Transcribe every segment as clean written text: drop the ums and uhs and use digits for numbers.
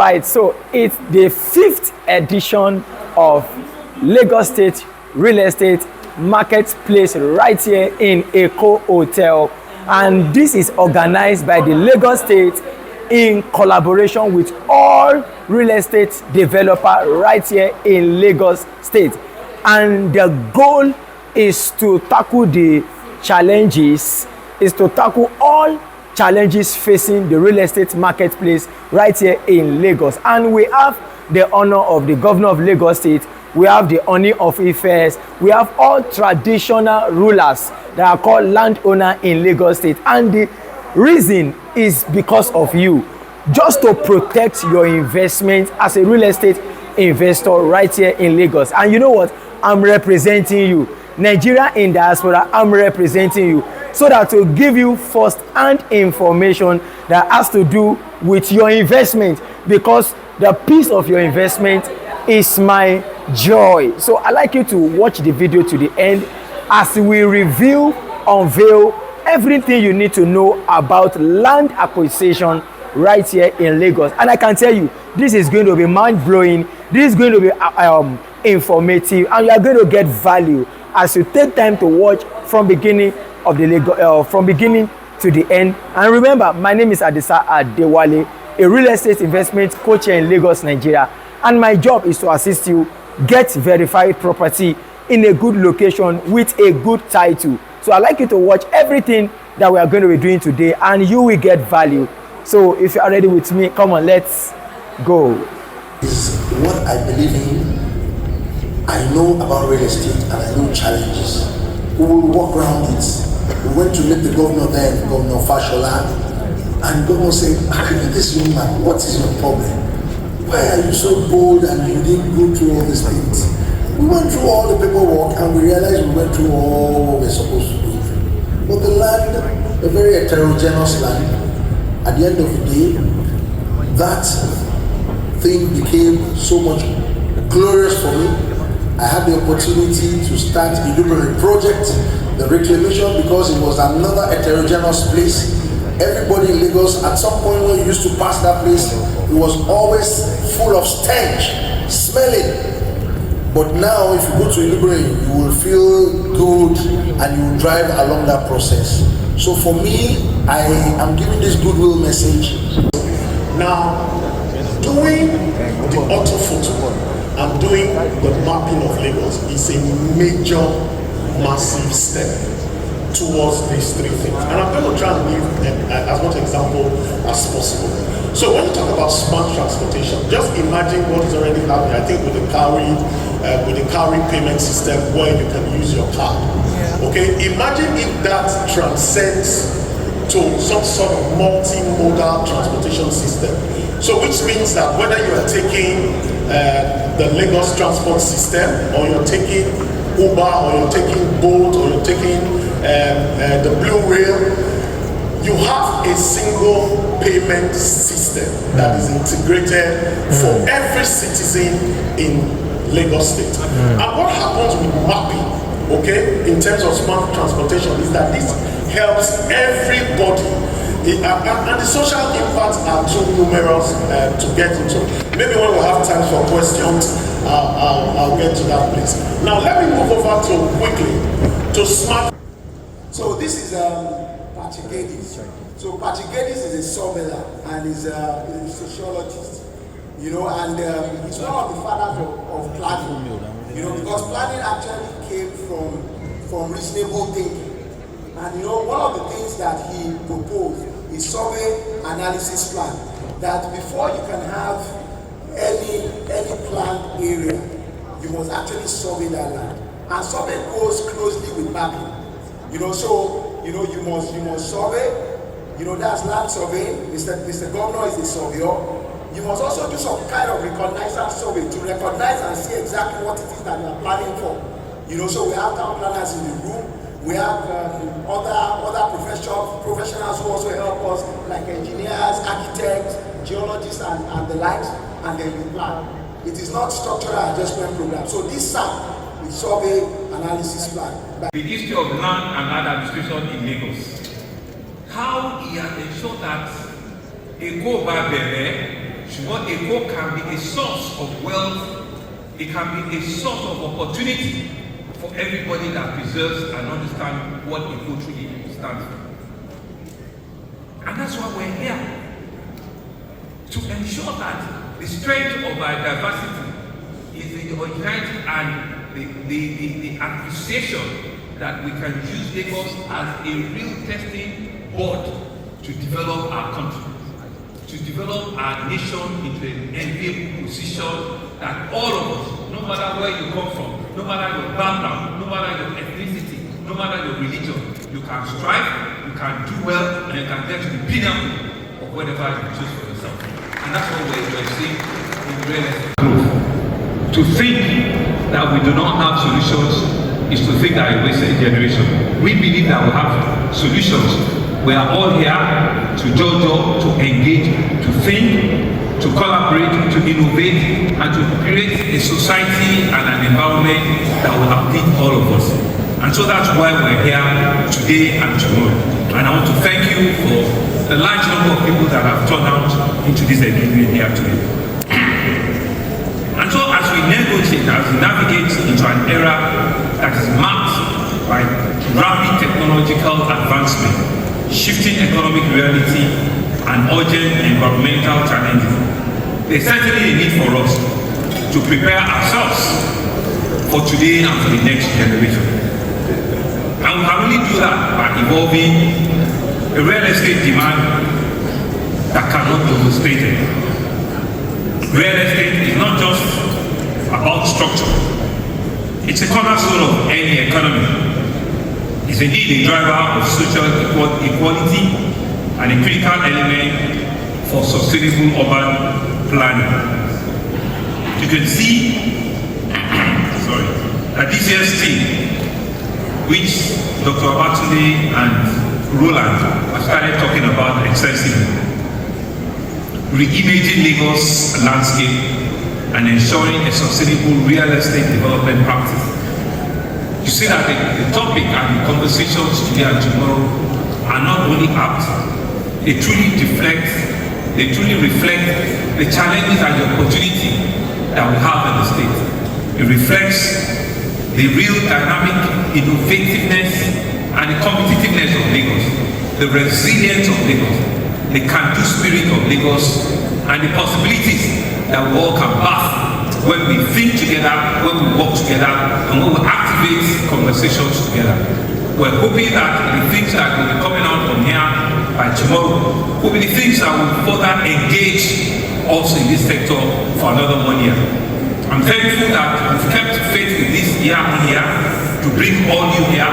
right, so it's the 5th edition of Lagos State Real Estate Marketplace right here in Eko Hotel, and this is organized by the Lagos State in collaboration with all real estate developer right here in Lagos State, and the goal is to tackle the challenges, is to tackle all challenges facing the real estate marketplace right here in Lagos. And we have the honor of the governor of Lagos State, we have the Oni of Ifes, we have all traditional rulers that are called landowner in Lagos State, and the reason is because of you, just to protect your investment as a real estate investor right here in Lagos. And you know what, I'm representing you, Nigeria in diaspora, I'm representing you, so that to give you first-hand information that has to do with your investment, because the piece of your investment is my joy. So I'd like you to watch the video to the end as we review, unveil everything you need to know about land acquisition right here in Lagos. And I can tell you, this is going to be mind-blowing, this is going to be informative, and you are going to get value as you take time to watch from beginning of the Lagos, from beginning to the end. And remember, my name is Adisa Adewale, a real estate investment coach here in Lagos, Nigeria, and my job is to assist you get verified property in a good location with a good title. So I'd like you to watch everything that we are going to be doing today, and you will get value. So if you are ready with me, come on, let's go. Is what I believe in. I know about real estate and I know challenges. We will walk around it. We went to meet the governor then, Governor Fashola, and the governor said, this young man, what is your problem? Why are you so bold and you didn't go through all these things? We went through all the paperwork and we realized we went through all what we're supposed to go through. But the land, a very heterogeneous land, at the end of the day, that thing became so much glorious for me. I had the opportunity to start the Iduburen project, the reclamation, because it was another heterogeneous place. Everybody in Lagos, at some point when you used to pass that place, it was always full of stench, smelling. But now, if you go to Iduburen, you will feel good and you will drive along that process. So for me, I am giving this goodwill message. Now, doing the orthophoto and doing the mapping of Lagos is a major, massive step towards these three things. And I'm going to try and give as much example as possible. So when you talk about smart transportation, just imagine what is already happening. I think with the Cowry payment system where you can use your card. Okay, imagine if that transcends to some sort of multimodal transportation system. So which means that whether you are taking the Lagos transport system, or you're taking Uber, or you're taking Bolt, or you're taking the Blue Rail, you have a single payment system that is integrated for every citizen in Lagos State. And what happens with mapping, okay, in terms of smart transportation, is that this helps everybody. And the social impacts are too numerous to get into. Maybe when we have time for questions, I'll get to that place. Now let me move over quickly to smart. So this is Patrick Geddes. So Patrick Geddes is a surveyor and is a sociologist, you know, and he's one of the fathers of planning, you know, because planning actually came from reasonable thinking. And you know, one of the things that he proposed is survey analysis plan. That before you can have any planned area, you must actually survey that land. And survey goes closely with mapping. You know, so you know you must survey. You know, that's land survey. Mr. Governor is a surveyor. You must also do some kind of reconnaissance survey to recognize and see exactly what it is that you are planning for. You know, so we have town planners in the room. We have other professionals who also help us, like engineers, architects, geologists, and the likes, and then you plan. It is not structural adjustment program. So this SAP is survey analysis plan. The history of land and land administration in Lagos. How he has ensured that Eko Babere Shumon Eko can be a source of wealth, it can be a source of opportunity for everybody that preserves and understands what Eko truly stands for. And that's why we're here, to ensure that the strength of our diversity is the originality and the appreciation that we can use Lagos as a real testing board to develop our country, to develop our nation into an enviable position that all of us, no matter where you come from, no matter your background, no matter your ethnicity, no matter your religion, you can strive, you can do well, and you can get to the pinnacle of whatever you choose for yourself. And that's what we're seeing in real estate growth. To think that we do not have solutions is to think that we wasted a generation. We believe that we have solutions. We are all here to jojo, to engage, to think, to collaborate, to innovate, and to create a society and an environment that will uplift all of us. And so that's why we're here today and tomorrow. And I want to thank you for the large number of people that have turned out into this engagement here today. And so as we negotiate, as we navigate into an era that is marked by rapid technological advancement, shifting economic reality, and urgent environmental challenges, there's certainly a need for us to prepare ourselves for today and for the next generation. And we can only do that by evolving a real estate demand that cannot be overstated. Real estate is not just about structure. It's a cornerstone of any economy. It's indeed a driver of social equality and a critical element for sustainable urban planning. You can see that this year's theme, which Dr. Abatunde and Roland have started talking about extensively, reimaging Lagos landscape and ensuring a sustainable real estate development practice. You see that the topic and the conversations today and tomorrow are not only apt, they truly reflect the challenges and the opportunity that we have in the state. It reflects the real dynamic innovativeness and the competitiveness of Lagos, the resilience of Lagos, the can-do spirit of Lagos, and the possibilities that we all can birth when we think together, when we work together, and when we activate conversations together. We're hoping that the things that will be coming out from here by tomorrow will be the things that will further engage also in this sector for another 1 year. I'm thankful that we've kept faith with this year on year to bring all you here,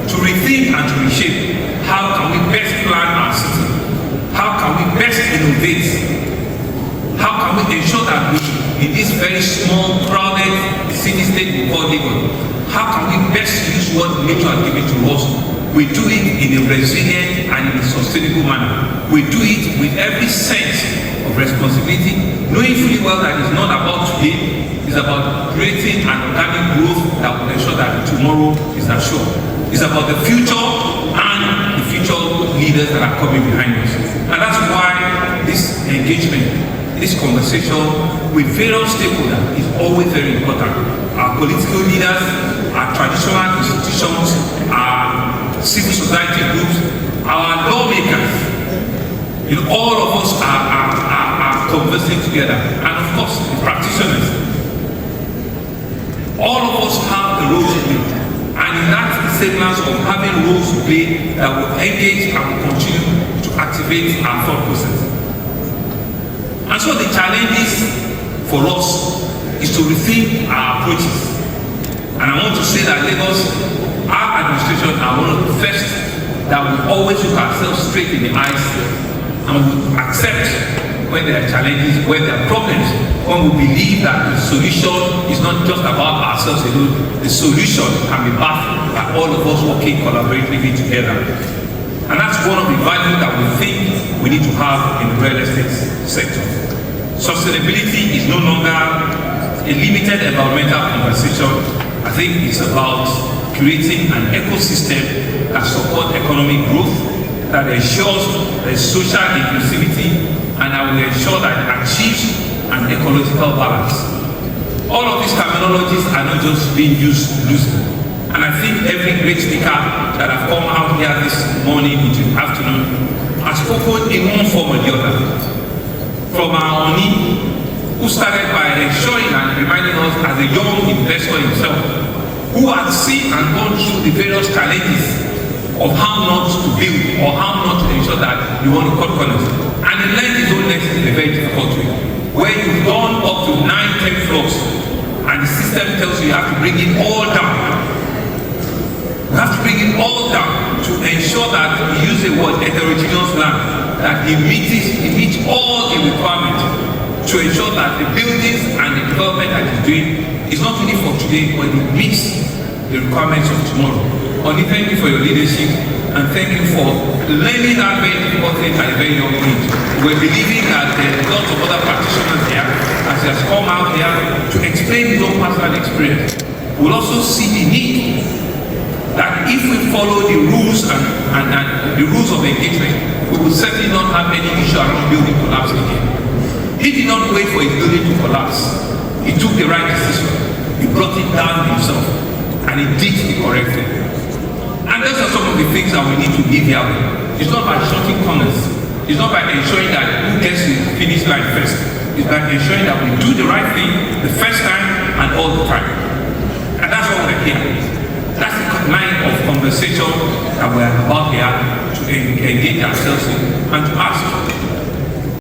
to rethink and to reshape how can we best plan our city, how can we best innovate, how can we ensure that we, in this very small, crowded city-state we call Lagos, how can we best use what nature has given to us? We do it in a resilient and in a sustainable manner. We do it with every sense of responsibility, knowing fully well that it's not about today, it's about creating an organic growth that will ensure that tomorrow is assured. It's about the future and the future leaders that are coming behind us. And that's why this engagement, this conversation with various stakeholders is always very important. Our political leaders, our traditional institutions, our civil society groups, our lawmakers, all of us are conversing together. And of course, the practitioners. All of us have a role to play. And in that semblance of having roles to play, that will engage and will continue to activate our thought process. And so the challenges for us is to rethink our approaches. And I want to say that Lagos, our administration, are one of the first that will always look ourselves straight in the eyes and will accept when there are challenges, when there are problems, when we believe that the solution is not just about ourselves alone, the solution can be backed by all of us working collaboratively together. And that's one of the values that we think we need to have in the real estate sector. Sustainability is no longer a limited environmental conversation. I think it's about creating an ecosystem that supports economic growth, that ensures there's social inclusivity, and I will ensure that it achieves an ecological balance. All of these terminologies are not just being used loosely. And I think every great speaker that have come out here this morning into the afternoon has spoken in one form or the other. From our Oni, who started by ensuring and reminding us as a young investor himself, who had seen and gone through the various challenges of how not to build or how not to ensure that you want to cut corners. And he learned his own lessons in a very difficult way, where you've gone up to 9-10 floors and the system tells you have to bring it all down. You have to bring it all down to ensure that you use the word heterogeneous land, that it meets all the requirements to ensure that the buildings and the development that it's doing is not only for today, but it meets the requirements of tomorrow. Only thank you for your leadership and thank you for learning that very difficult thing at a very young age. We're believing that there are lots of other practitioners here, as he has come out here to explain his own personal experience. We'll also see the need that if we follow the rules and the rules of engagement, we will certainly not have any issue around building collapse again. He did not wait for his building to collapse. He took the right decision. He brought it down himself and he did the correct thing. And those are some of the things that we need to live here with. It's not by shutting corners. It's not by ensuring that who gets to the finish line first. It's by ensuring that we do the right thing the first time and all the time. And that's what we're here. That's the line of conversation that we're about here to engage ourselves in and to ask.